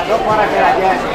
Dos para que la lleven,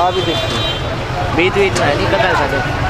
हवा भी दिखती है, बीच बीच में नहीं कतल सके।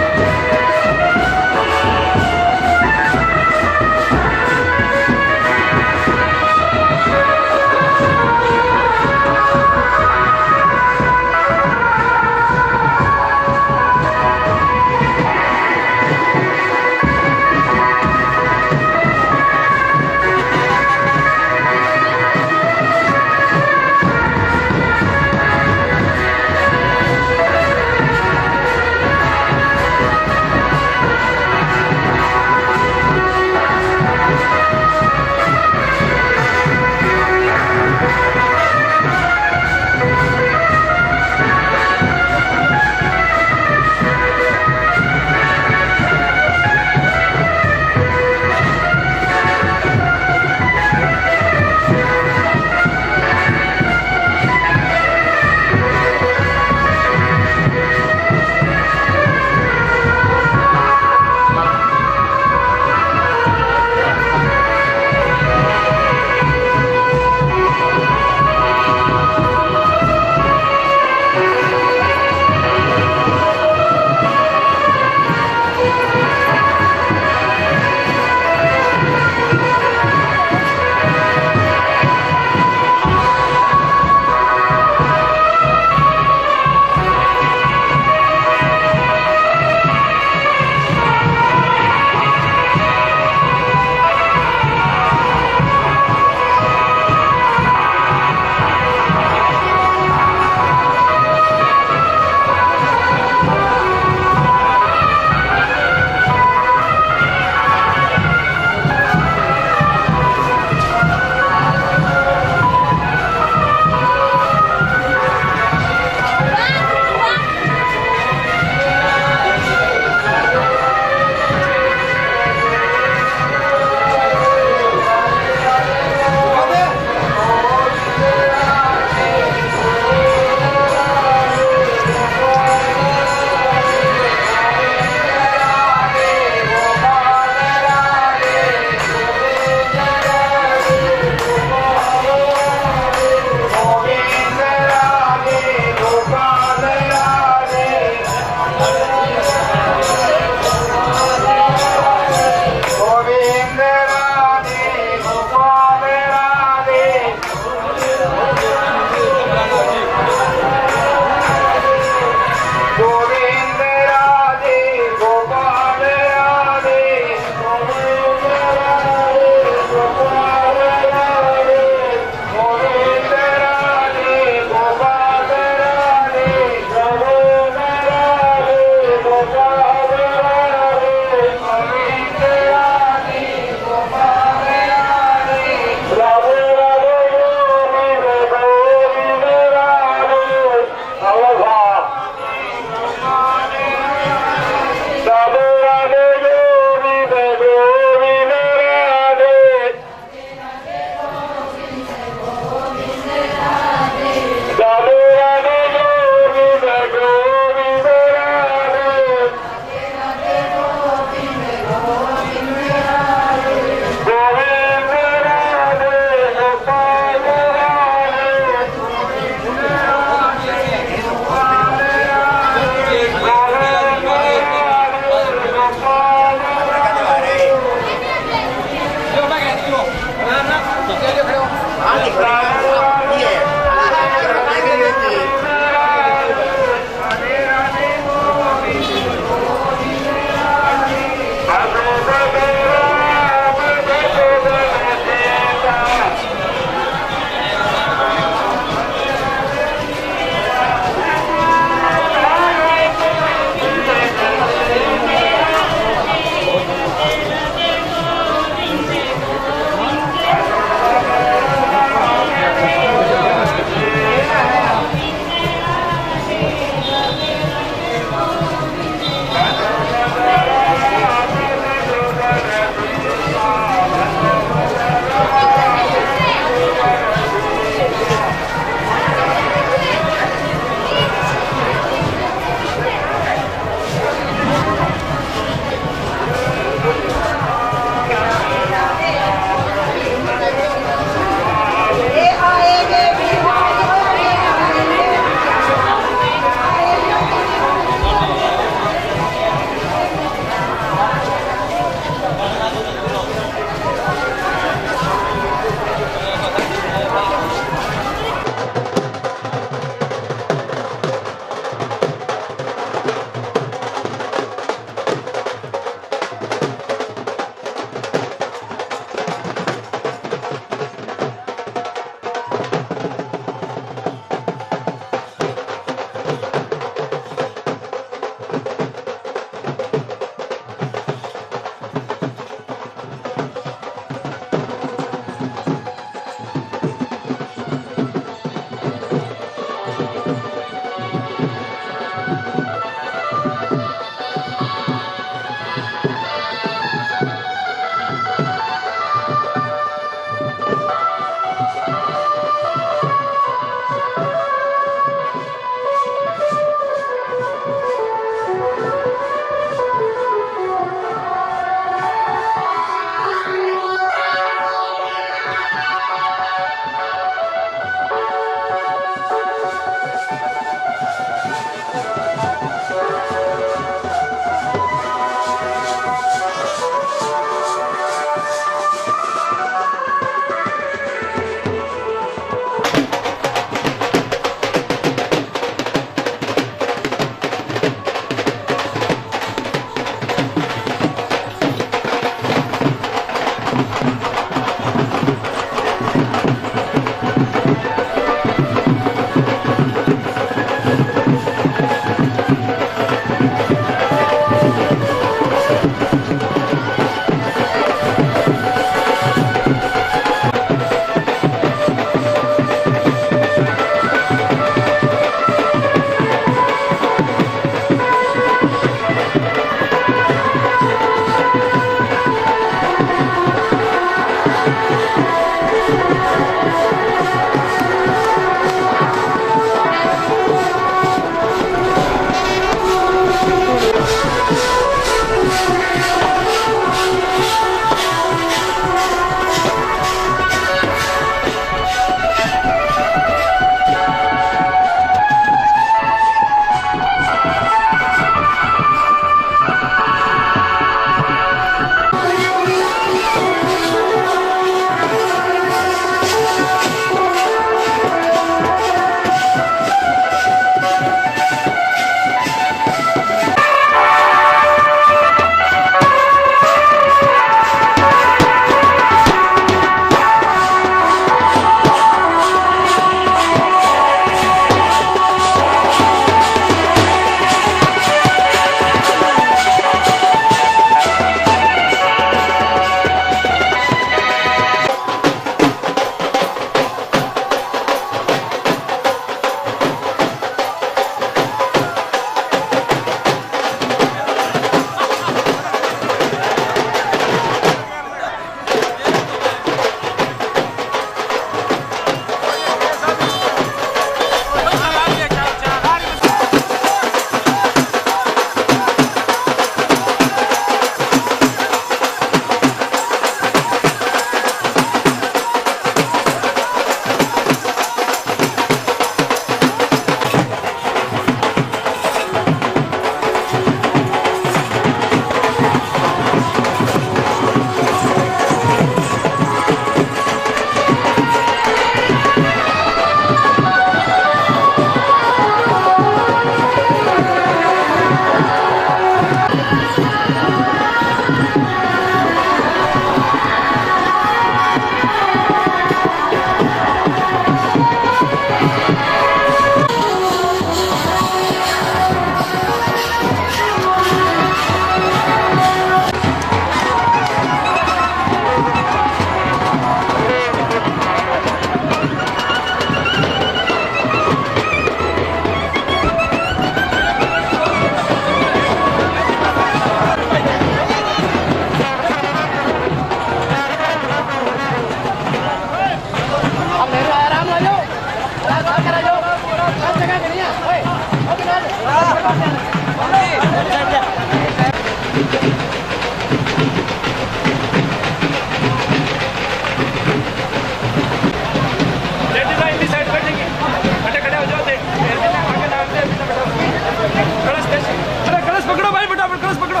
कलश पकड़ो भाई, फटाफट कलश पकड़ो,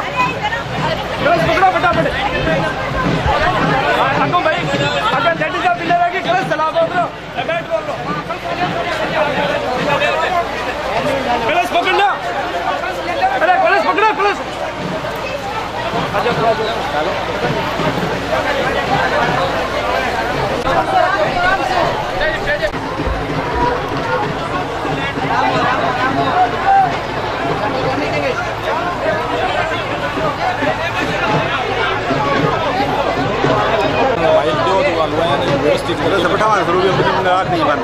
कलश पकड़ो फटाफट। आगो भाई, आगे लेडीज का पिलर है कि कलश चला दो, बैठ बोल लो, कलश पकड़ना, अरे कलश पकड़ो, कलश। व्यवस्थित नहीं बन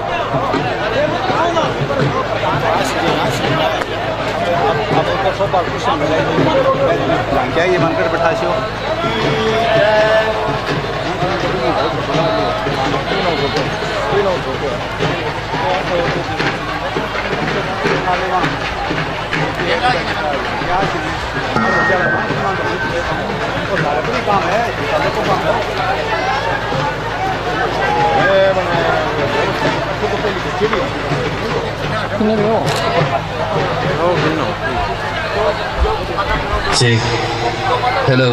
क्या ये बनकर बैठा छो काम है Check. Hello.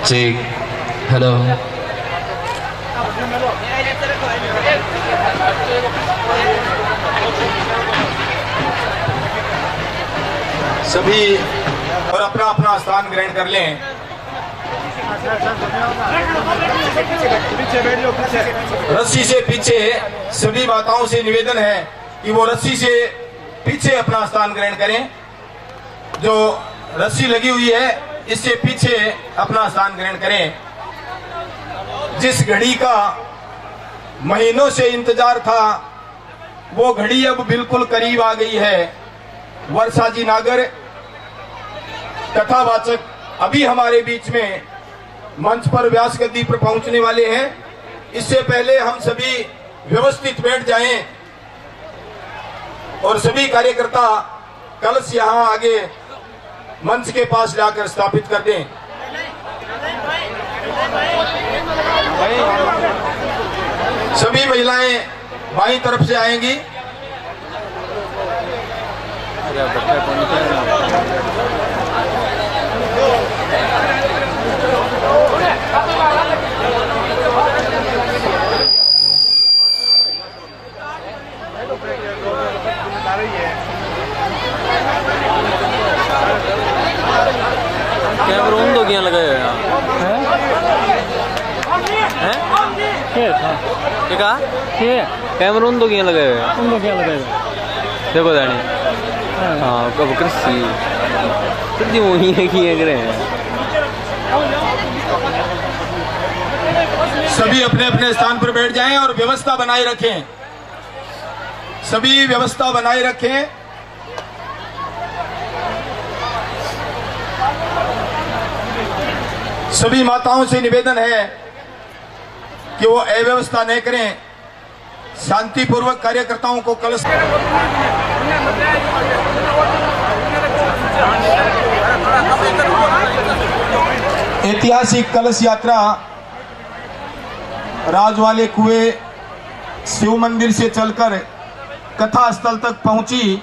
Check. Hello. सभी और अपना अपना स्थान ग्रहण कर लें। रस्सी से पीछे सभी माताओं से निवेदन है कि वो रस्सी से पीछे अपना स्थान ग्रहण करें। जो रस्सी लगी हुई है इससे पीछे अपना स्थान ग्रहण करें। जिस घड़ी का महीनों से इंतजार था वो घड़ी अब बिल्कुल करीब आ गई है। वर्षा जी नागर कथावाचक अभी हमारे बीच में मंच पर व्यास गद्दी पर पहुंचने वाले हैं। इससे पहले हम सभी व्यवस्थित बैठ जाएं और सभी कार्यकर्ता कलश यहां आगे मंच के पास लाकर स्थापित कर दें। सभी महिलाएं बाईं तरफ से आएंगी। कैमरा उन क्या लगाए हैं कैमरा उन क्या लगाए हैं देखो दानी हाँ कब कृषि कितनी वही है कि सभी अपने अपने स्थान पर बैठ जाएं और व्यवस्था बनाए रखें। सभी व्यवस्था बनाए रखें। सभी माताओं से निवेदन है कि वो अव्यवस्था नहीं करें। शांतिपूर्वक कार्यकर्ताओं को कलश ऐतिहासिक कलश यात्रा राजवाले कुएं शिव मंदिर से चलकर कथा स्थल तक पहुंची।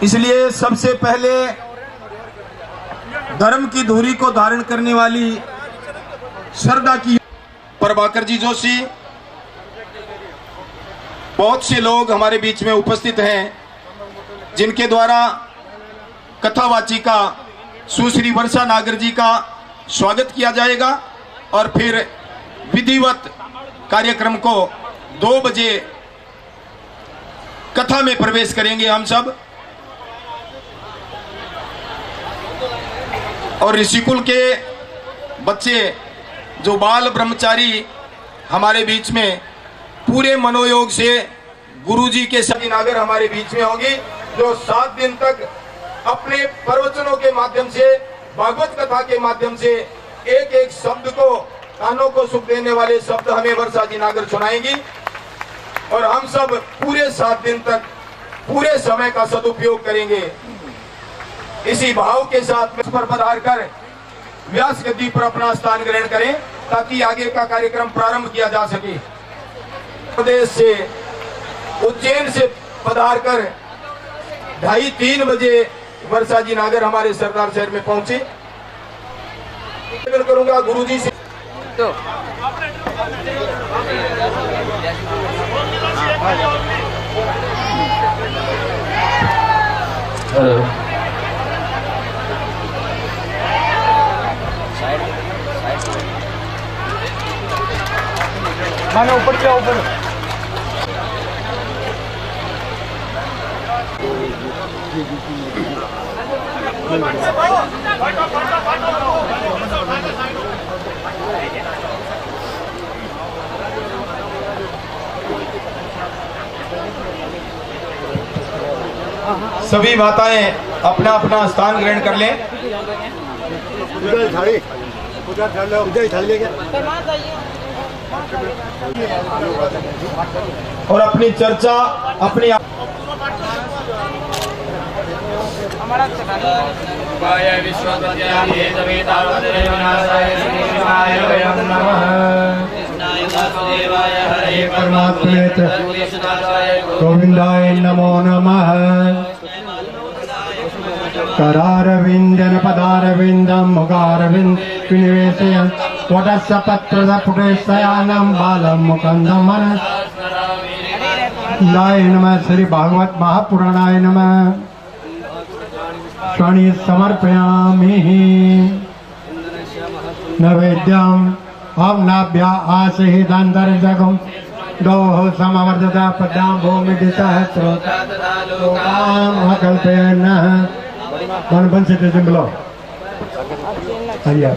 इसलिए सबसे पहले धर्म की धुरी को धारण करने वाली श्रद्धा की प्रभाकर जी जोशी, बहुत से लोग हमारे बीच में उपस्थित हैं जिनके द्वारा कथावाचिका सुश्री वर्षा नागर जी का स्वागत किया जाएगा और फिर विधिवत कार्यक्रम को 2 बजे कथा में प्रवेश करेंगे हम सब। और ऋषिकुल के बच्चे जो बाल ब्रह्मचारी हमारे बीच में पूरे मनोयोग से गुरुजी के सभी नागर हमारे बीच में होंगी, जो 7 दिन तक अपने प्रवचनों के माध्यम से भागवत कथा के माध्यम से एक एक शब्द को कानों को सुख देने वाले शब्द हमें वर्षा जी नागर सुनाएंगी और हम सब पूरे 7 दिन तक पूरे समय का सदुपयोग करेंगे। इसी भाव के साथ इस पर पधार कर व्यास गद्दी पर अपना स्थान ग्रहण करें ताकि आगे का कार्यक्रम प्रारंभ किया जा सके। प्रदेश से उज्जैन से पधार कर 2:30-3 बजे वर्षा जी नागर हमारे सरदार शहर में पहुंचे। करूंगा गुरुजी से तो हेलो माने ऊपर क्या ऊपर सभी माताएं अपना अपना स्थान ग्रहण कर लें और अपनी चर्चा अपनी गोविंदाय नमो नमः। करारविंदन पदारविंदम मुखारविंद विनिवेशयन् वटस्य पत्रद पुटेशयानं बालं मुकुन्दं मनस्दाय नमः। श्री भागवत महापुराणाय नमः। शनि समर्पयामि नैवेद्यम् अवनाभ्या आसहिदान्तर्जगम् दोः समवर्धता पदां भूमि दिशः श्रोताम् अकल्पयन्नः मन बन से तेज मिलो आइए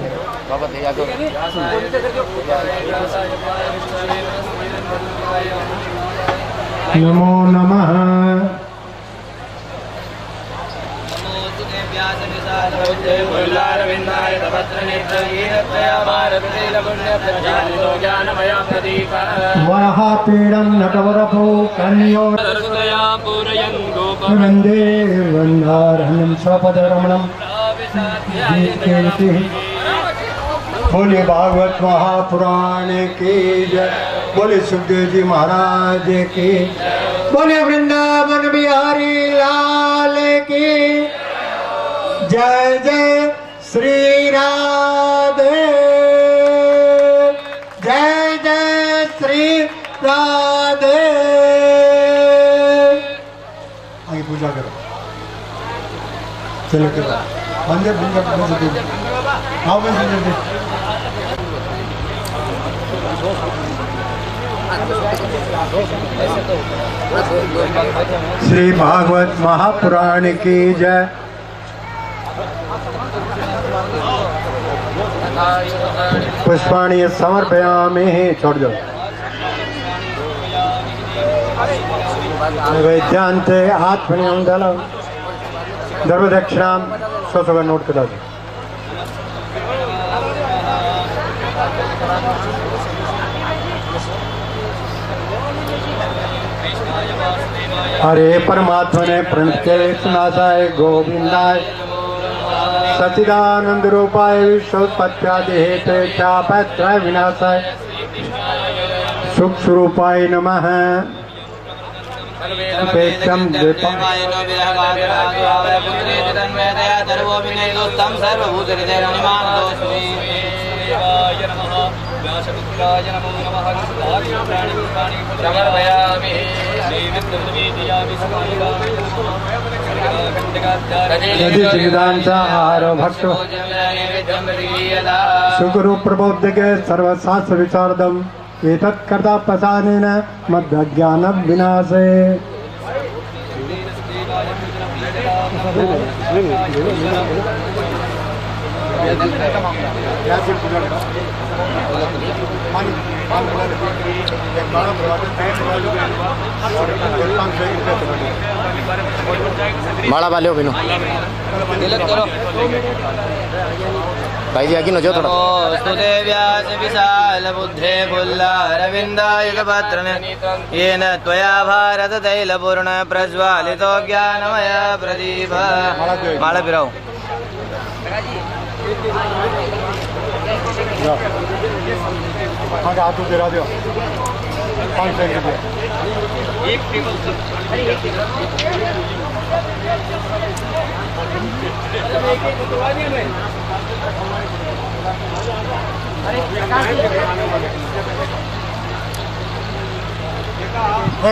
नमो नमः। वराहपीडं नटवरपो कन्यो वन्दे वन्दारण्यं स्वपदरमणं बोले भागवत महापुराण की जय। बोले सुखदेव जी महाराज की। बोले वृंदावन बिहारी लाल की जय। जय श्री राधे जय जय श्री राधे। आगे पूजा करो चलो करो मंदिर पूजा करो आओ मंदिर श्री भागवत महापुराण की जय। पुष्पाणि समर्पयामि। छोड़ दो वैद्यांते आत्मनियम दलो धर्म दक्षिणाम 100 नोट करा दो। हरे परमात्मा ने प्रणतनाथाय गोविंदाय सच्चिदानंद रूपाय विश्वोत्पत्त्यादि हेतु चापत्रय विनाशाय सुख स्वरूपाय नमः। पेक्षम आहारो भक्त सुखरूप प्रबोध के सर्वशास्त्र विचारदम एतत्कर्ता प्रसादेन मद्ज्ञान विनाशे। माला वाले हो बिनो भाई जी आगे न जो थोड़ा स्तुते व्यास विशाल बुद्धे पुल्लारविन्दायुगपत्रने येन त्वया भारत तैलपूर्ण प्रज्वालितो ज्ञानमय प्रदीप माला फिराओ आगे हाथ गिरा दो 5 सेकंड दे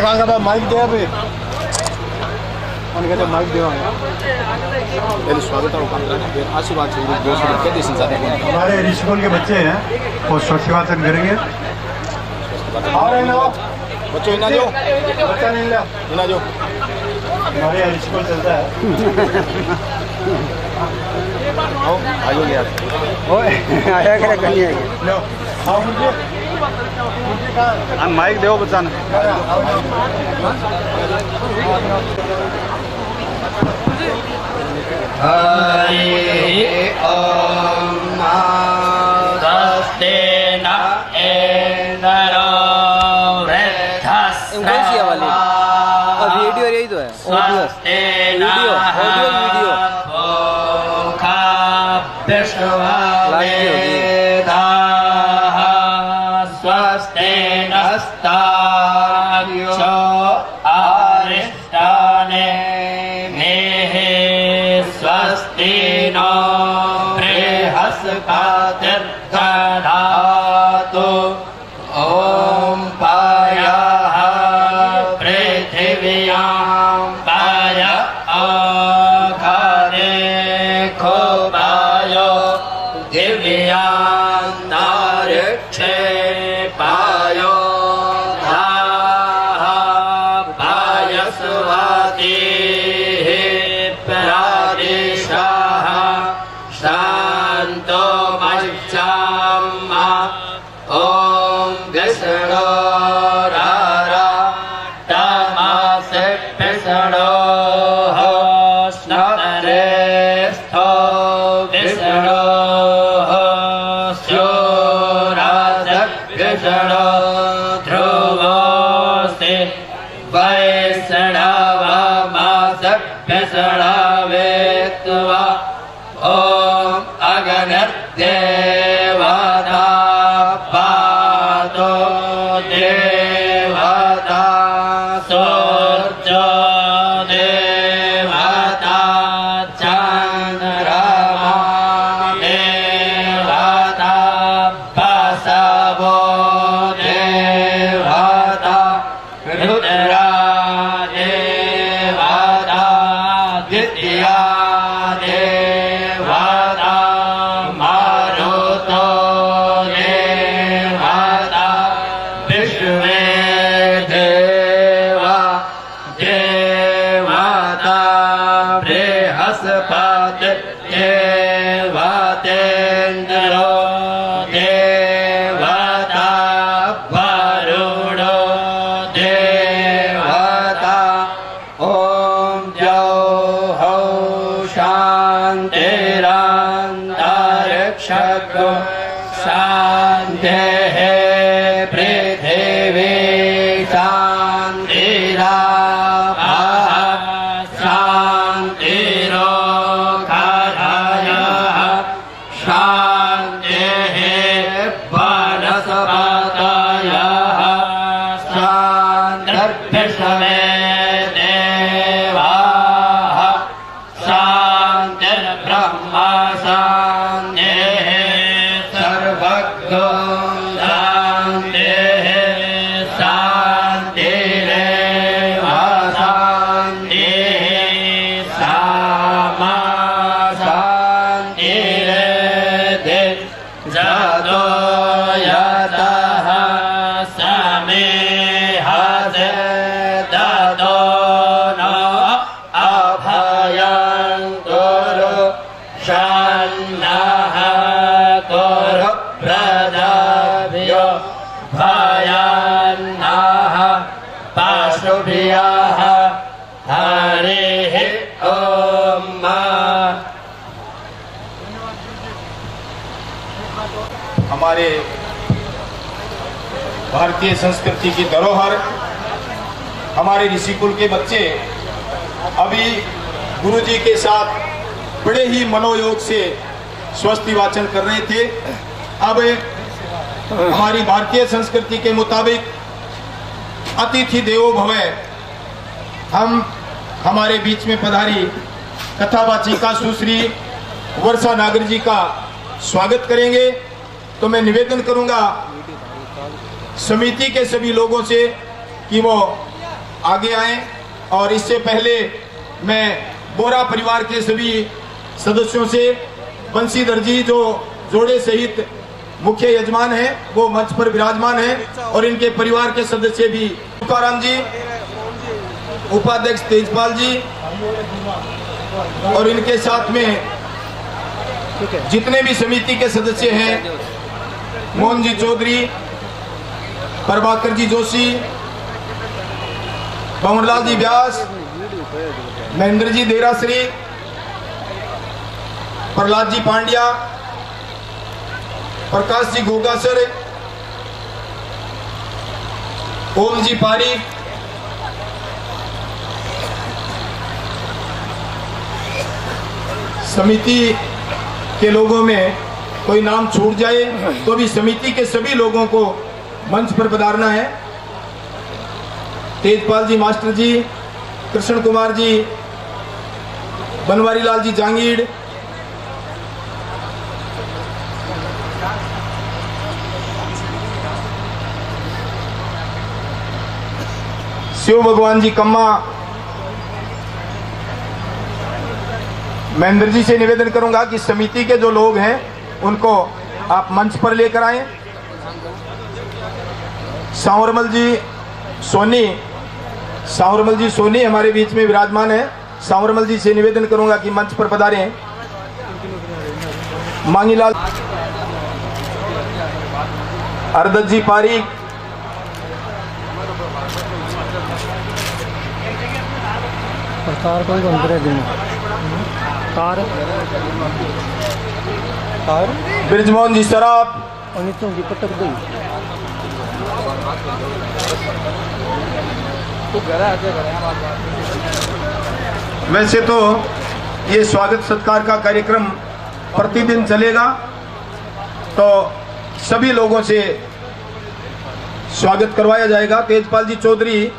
कहाँ माइक दे अभी कहते माइक दे स्वागत आशीर्वाद हमारे ऋषिकुल के बच्चे हैं वो स्वच्छवासन करेंगे आ रहे ना बच्चों इना जो बच्चा नहीं ला इना जो हमारे यहाँ ऋषिकुल चलता है आयो गया आया करे कहीं लो आओ मुझे माइक दो बच्चा हरि ओम नमस्ते न इंद्रो वृद्धस्रवा वाली वीडियो यही तो है स्वस्ते वीडियो वीडियो भोखा विश्ववेदाः स्वस्ते नस्ताक्षो आरिष्टाने स्वस्ति नो बृहस्पतिर्दधातु ॐ पायः पृथिव्यां पाय आघारे खोपायो दिव्यान्तरिक्षे पायो धाः पायस्वातिः प्रादिशाः शान्तो मच्चाम्मा ॐ विष्णो रारा तमसि विष्णोः स्नरेस्थो विष्णोः स्योराजविष्णो ध्रुवोऽस्ति वैष्णवमासव्यषणावेत्वा ॐ अगणदेवता पातो देवता सूर्यो देवता चन्द्रमा देवता बसवो देवता रुद्रा देवता द्वितीया देवता मारुतो देवता विश्वे देवा देवता बृहस्पति देवतेन्द्रो देवता वरुणो देवता ॐ द्यौः शान्तिरान्तरिक्षगो शान्तिः पृथिवी शान्तिरापः शान्तिरोगधयः शान्तिः वनस्पतयः शान्तिर्विश्वे देवाः शान्तिर्ब्रह्मा शान्तिः सर्वज्ञो शान्तिः शान्तिरेव शान्तिः सामा शान्तिरेधि जतो यतः समेहसे ततो न अभयं कुरु हमारे भारतीय संस्कृति की धरोहर, हमारे ऋषिकुल के बच्चे अभी गुरुजी के साथ बड़े ही मनोयोग से स्वस्ति वाचन कर रहे थे। अब हमारी भारतीय संस्कृति के मुताबिक अतिथि देवो भव, हम हमारे बीच में पधारी कथावाचिका सुश्री वर्षा नागर जी का स्वागत करेंगे। तो मैं निवेदन करूंगा समिति के सभी लोगों से कि वो आगे आएं। और इससे पहले मैं बोरा परिवार के सभी सदस्यों से बंशीधर जी जो जोड़े सहित मुख्य यजमान हैं वो मंच पर विराजमान हैं, और इनके परिवार के सदस्य भी तुकाराम जी, उपाध्यक्ष तेजपाल जी, और इनके साथ में जितने भी समिति के सदस्य हैं, मोहन जी चौधरी, प्रभाकर जी जोशी, पवनलाल जी व्यास, महेंद्र जी देराश्री, प्रहलाद जी पांड्या, प्रकाश जी गोगासर, ओम जी पारी, समिति के लोगों में कोई नाम छूट जाए तो भी समिति के सभी लोगों को मंच पर पधारना है। तेजपाल जी मास्टर जी, कृष्ण कुमार जी, बनवारी लाल जी जांगीड़, शिव भगवान जी कम्मा। महेंद्र जी से निवेदन करूंगा कि समिति के जो लोग हैं उनको आप मंच पर लेकर आएं। सांवरमल जी सोनी हमारे बीच में विराजमान है। सांवरमल जी से निवेदन करूंगा कि मंच पर पधारें। मांगीलाल, अरदत जी पारी, ब्रिजमोहन जी सराफ, वैसे तो ये स्वागत सत्कार का कार्यक्रम प्रतिदिन चलेगा, तो सभी लोगों से स्वागत करवाया जाएगा। तेजपाल जी चौधरी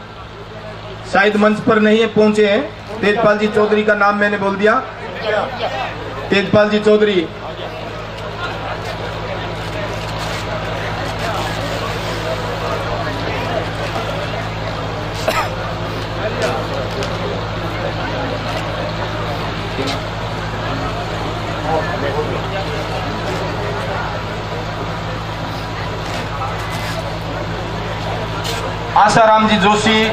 शायद मंच पर नहीं पहुंचे हैं। तेजपाल जी चौधरी का नाम मैंने बोल दिया। तेजपाल जी चौधरी, आशाराम जी जोशी,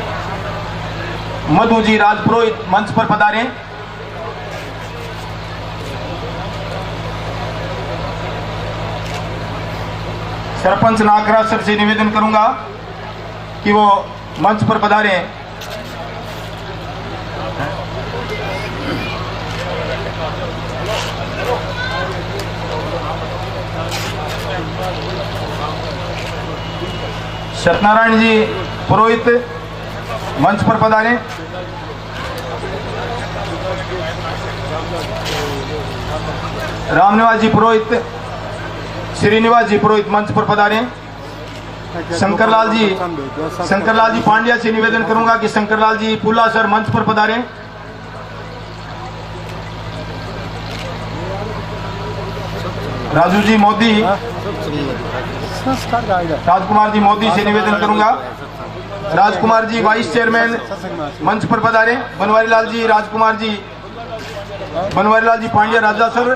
मधु जी राजपुरोहित मंच पर पधारें। सरपंच नागराज सर से निवेदन करूंगा कि वो मंच पर पधारें। सत्यनारायण जी पुरोहित मंच पर पधारें। रामनिवास जी पुरोहित, श्रीनिवास जी पुरोहित मंच पर पधारें। शंकरलाल जी पांड्या से निवेदन करूंगा कि शंकरलाल जी पुल्ला सर मंच पर पधारें। राजू जी मोदी, राजकुमार जी मोदी से निवेदन करूंगा। राजकुमार जी वाइस चेयरमैन मंच पर पधारें। बनवारी लाल जी पांड्या राजा सर,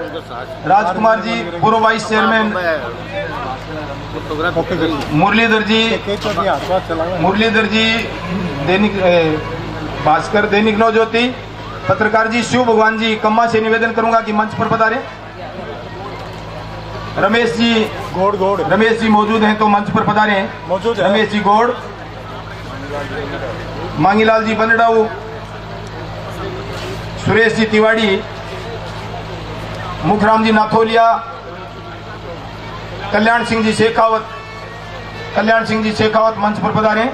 राजकुमार जी पूर्व वाइस चेयरमैन, मुरलीधर जी दैनिक भास्कर, दैनिक नवज्योति, पत्रकार जी शिव भगवान जी कम्मा से निवेदन करूंगा कि मंच पर पधारें। रमेश जी मौजूद हैं तो मंच पर पधारें। मौजूद है रमेश जी गौड़, मांगीलाल जी बनडाऊ, सुरेश जी तिवाड़ी, मुखराम जी नाथोलिया, कल्याण सिंह जी शेखावत मंच पर पधारें।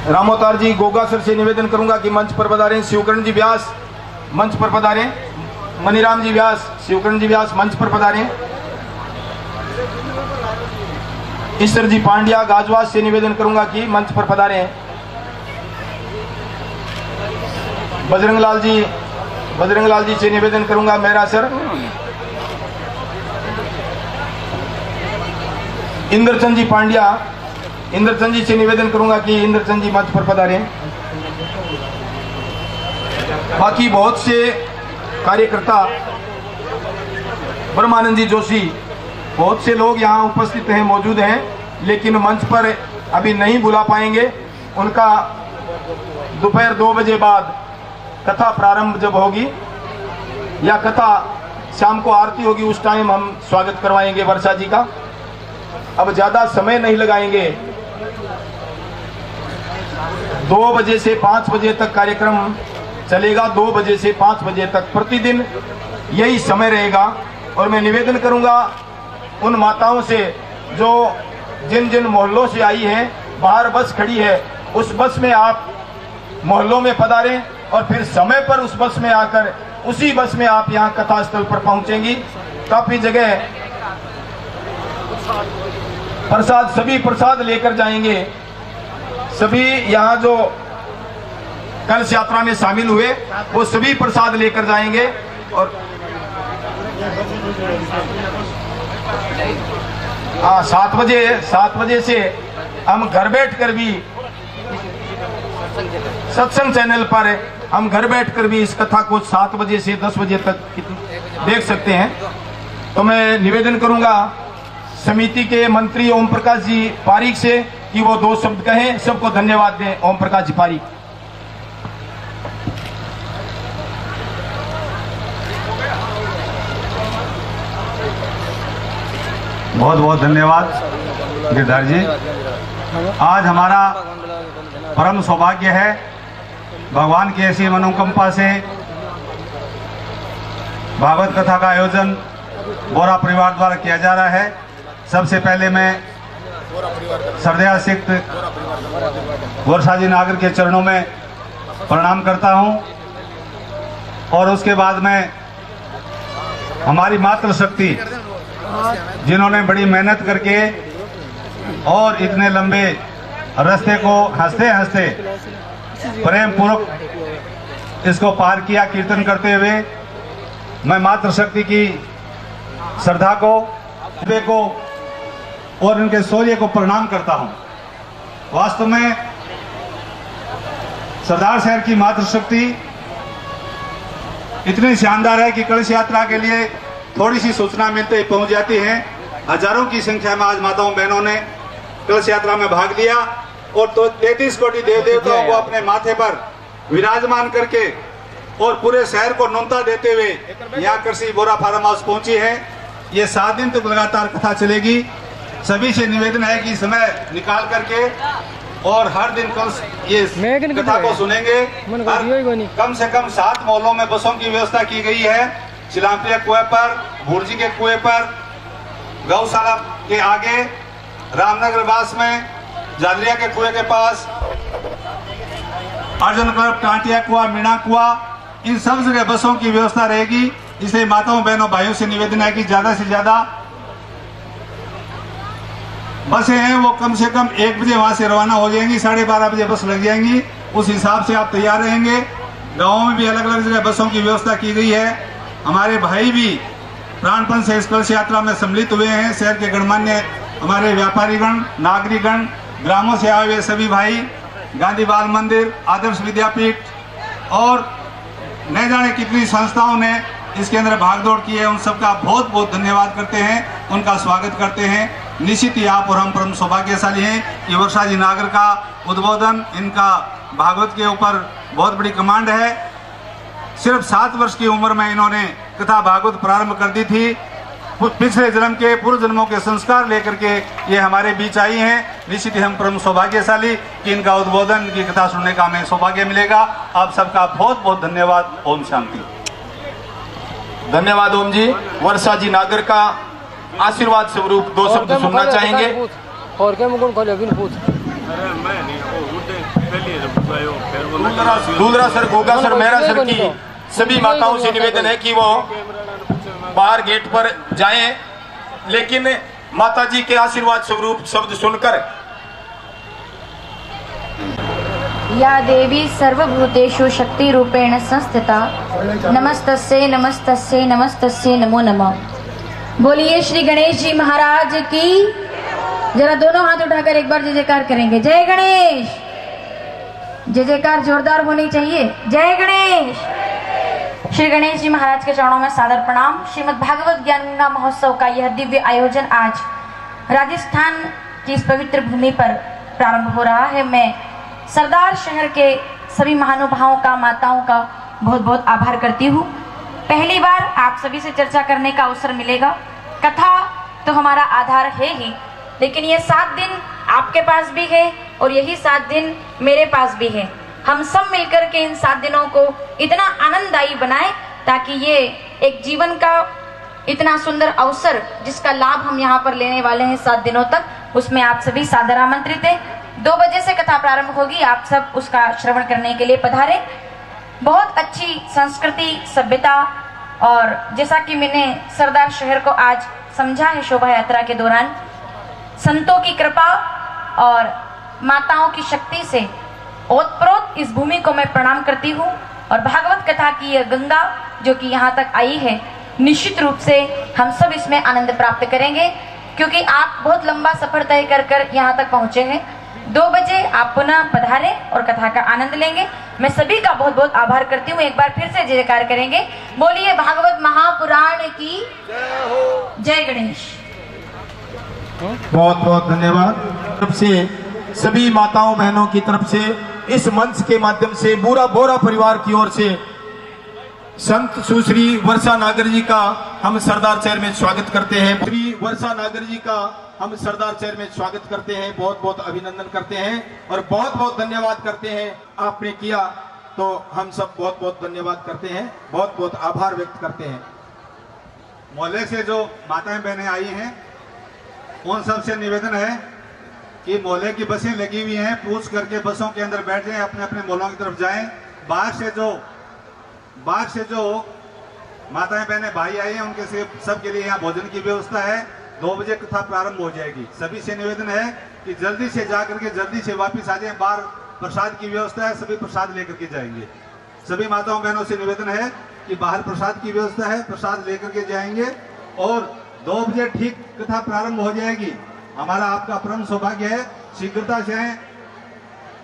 रामोतार जी गोगा सर से निवेदन करूंगा कि मंच पर पधारें। शिवकरण जी व्यास मंच पर पधारें। मनीराम जी व्यास, शिवकरण जी व्यास मंच पर पधारें। ईश्वर जी पांड्या गाजवास से निवेदन करूंगा कि मंच पर पधारें। बजरंग लाल जी से निवेदन करूंगा मेहरा सर। इंद्रचंद जी पांड्या, इंद्रचंद जी से निवेदन करूंगा कि इंद्रचंद जी मंच पर पधारें। बाकी बहुत से कार्यकर्ता, ब्रह्मानंद जी जोशी, बहुत से लोग यहाँ उपस्थित हैं, मौजूद हैं, लेकिन मंच पर अभी नहीं बुला पाएंगे। उनका दोपहर 2 बजे बाद कथा प्रारंभ जब होगी या कथा शाम को आरती होगी, उस टाइम हम स्वागत करवाएंगे वर्षा जी का। अब ज्यादा समय नहीं लगाएंगे। 2 बजे से 5 बजे तक कार्यक्रम चलेगा। 2 बजे से 5 बजे तक प्रतिदिन यही समय रहेगा। और मैं निवेदन करूंगा उन माताओं से जो जिन जिन मोहल्लों से आई हैं, बाहर बस खड़ी है, उस बस में आप मोहल्लों में पधारें और फिर समय पर उस बस में आकर उसी बस में आप यहाँ कथा स्थल पर पहुंचेंगी। काफी जगह प्रसाद, सभी प्रसाद लेकर जाएंगे। सभी यहाँ जो कलश यात्रा में शामिल हुए वो सभी प्रसाद लेकर जाएंगे। और 7 बजे से हम घर बैठकर भी सत्संग चैनल पर हम घर बैठकर भी इस कथा को 7 बजे से 10 बजे तक देख सकते हैं। तो मैं निवेदन करूंगा समिति के मंत्री ओम प्रकाश जी पारीक से कि वो 2 शब्द कहें। सबको धन्यवाद दें। ओम प्रकाश जी पारीक। बहुत बहुत धन्यवाद गिरधार जी। आज हमारा परम सौभाग्य है, भगवान की ऐसी मनोकंपा से भागवत कथा का आयोजन बोरा परिवार द्वारा किया जा रहा है। सबसे पहले मैं श्रद्धेय सिक्त वर्षा जी नागर के चरणों में प्रणाम करता हूं और उसके बाद मैं हमारी मातृशक्ति जिन्होंने बड़ी मेहनत करके और इतने लंबे रास्ते को हंसते हंसते प्रेम पूर्वक इसको पार किया कीर्तन करते हुए, मैं मातृशक्ति की श्रद्धा को और इनके शौर्य को प्रणाम करता हूं। वास्तव में सरदार शहर की मातृशक्ति इतनी शानदार है कि कलश यात्रा के लिए थोड़ी सी सूचना मिलते ही पहुंच जाती है। हजारों की संख्या में आज माताओं बहनों ने कलश यात्रा में भाग लिया और तो 33 कोटि देव देवताओं को अपने माथे पर विराजमान करके और पूरे शहर को न्योता देते हुए यहाँ कृषि बोरा फार्म हाउस पहुंची है। ये 7 दिन तक लगातार कथा चलेगी। सभी से निवेदन है कि समय निकाल करके और हर दिन कल ये कथा को सुनेंगे। कम से कम 7 मोहल्लों में बसों की व्यवस्था की गई है। चिलामपिया कुएं पर, भुर्जी के कुएं पर, गौशाला के आगे, रामनगर बास में, जादरिया के कुएं के पास, अर्जुन क्लब, टांटिया कुआ, मीणा कुआ, इन सब जगह बसों की व्यवस्था रहेगी। इसलिए माताओं बहनों भाइयों से निवेदन है कि ज्यादा से ज्यादा बसें हैं वो कम से कम 1 बजे वहां से रवाना हो जाएंगी, 12:30 बजे बस लग जाएंगी। उस हिसाब से आप तैयार रहेंगे। गाँवों में भी अलग अलग जगह बसों की व्यवस्था की गई है। हमारे भाई भी प्राणपण से इस कलश यात्रा में सम्मिलित हुए हैं। शहर के गणमान्य हमारे व्यापारीगण, नागरिकगण, ग्रामों से आए हुए सभी भाई, गांधी बाल मंदिर, आदर्श विद्यापीठ और न जाने कितनी संस्थाओं ने इसके अंदर भागदौड़ की है। उन सबका बहुत बहुत धन्यवाद करते हैं, उनका स्वागत करते हैं। निश्चित ही आप और हम परम सौभाग्यशाली हैं कि वर्षा जी नागर का उद्बोधन, इनका भागवत के ऊपर बहुत बड़ी कमांड है। सिर्फ 7 वर्ष की उम्र में इन्होंने कथा भागवत प्रारंभ कर दी थी। पिछले जन्म के पूर्व जन्मों के संस्कार लेकर के ये हमारे बीच आई हैं। निश्चित ही हम परम सौभाग्यशाली कि इनका उद्बोधन, की कथा सुनने का हमें सौभाग्य मिलेगा। आप सबका बहुत बहुत धन्यवाद। ओम शांति। धन्यवाद ओम जी। वर्षा जी नागर का आशीर्वाद स्वरूप 2 शब्द सुनना चाहेंगे। और क्या मुकुंद खोले अभी पूछ। Dudhra sir, Goga sir, Mehra sir की सभी माताओं से निवेदन है कि वो बाहर गेट पर जाएं, लेकिन माता जी के आशीर्वाद स्वरूप शब्द सुनकर। या देवी सर्वभूतेषु शक्ति रूपेण संस्थिता नमस्तस्यै नमस्तस्यै नमस्तस्यै नमो नमः। बोलिए श्री गणेश जी महाराज की। जरा दोनों हाथ उठाकर एक बार जय जयकार करेंगे। जय गणेश। जय जयकार जोरदार होनी चाहिए। जय गणेश। श्री गणेश जी महाराज के चरणों में सादर प्रणाम। श्रीमद् भागवत ज्ञान गंगा महोत्सव का यह दिव्य आयोजन आज राजस्थान की इस पवित्र भूमि पर प्रारंभ हो रहा है। मैं सरदार शहर के सभी महानुभावों का, माताओं का बहुत बहुत आभार करती हूँ। पहली बार आप सभी से चर्चा करने का अवसर मिलेगा। कथा तो हमारा आधार है ही, लेकिन ये 7 दिन आपके पास भी है और यही 7 दिन मेरे पास भी है। हम सब मिलकर के इन 7 दिनों को इतना आनंददायी बनाएं ताकि ये एक जीवन का इतना सुंदर अवसर जिसका लाभ हम यहाँ पर लेने वाले हैं 7 दिनों तक, उसमें आप सभी सादर आमंत्रित हैं। 2 बजे से कथा प्रारंभ होगी, आप सब उसका श्रवण करने के लिए पधारे। बहुत अच्छी संस्कृति, सभ्यता और जैसा कि मैंने सरदार शहर को आज समझा है शोभा यात्रा के दौरान, संतों की कृपा और माताओं की शक्ति से ओतप्रोत इस भूमि को मैं प्रणाम करती हूँ। और भागवत कथा की यह गंगा जो कि यहाँ तक आई है, निश्चित रूप से हम सब इसमें आनंद प्राप्त करेंगे, क्योंकि आप बहुत लंबा सफर तय कर यहाँ तक पहुँचे हैं। 2 बजे आप पुनः पधारें और कथा का आनंद लेंगे। मैं सभी का बहुत बहुत आभार करती हूँ। एक बार फिर से जय जयकार करेंगे। बोलिए भागवत महापुराण की जय गणेश। बहुत बहुत धन्यवाद। तरफ से सभी माताओं बहनों की तरफ से इस मंच के माध्यम से पूरा बोरा परिवार की ओर से संत सुश्री वर्षा नागर जी का हम सरदार शहर में स्वागत करते हैं। श्री वर्षा नागर जी का हम सरदार शहर में स्वागत करते हैं, बहुत बहुत अभिनंदन करते हैं और बहुत बहुत धन्यवाद करते हैं। आपने किया तो हम सब बहुत बहुत धन्यवाद करते हैं, बहुत बहुत आभार व्यक्त करते हैं। मोहल्ले से जो माताएं बहनें आई हैं, उन सबसे निवेदन है कि मोहल्ले की बसें लगी हुई हैं, पूछ करके बसों के अंदर बैठ जाएं, अपने अपने मोहल्लों की तरफ जाएं। बाहर से जो माताएं बहनें भाई आए हैं, उनके सबके लिए यहाँ भोजन की व्यवस्था है। 2 बजे कथा प्रारंभ हो जाएगी। सभी से निवेदन है कि जल्दी से जाकर के जल्दी से वापस आ जाएं। बाहर प्रसाद की व्यवस्था है, सभी प्रसाद लेकर के जाएंगे। सभी माताओं बहनों से निवेदन है कि बाहर प्रसाद की व्यवस्था है, प्रसाद लेकर के जाएंगे और 2 बजे ठीक कथा प्रारंभ हो जाएगी। हमारा आपका परम सौभाग्य है। शीघ्रता से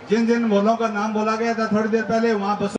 जिन जिन मोहल्लों का नाम बोला गया था थोड़ी देर पहले, वहां बस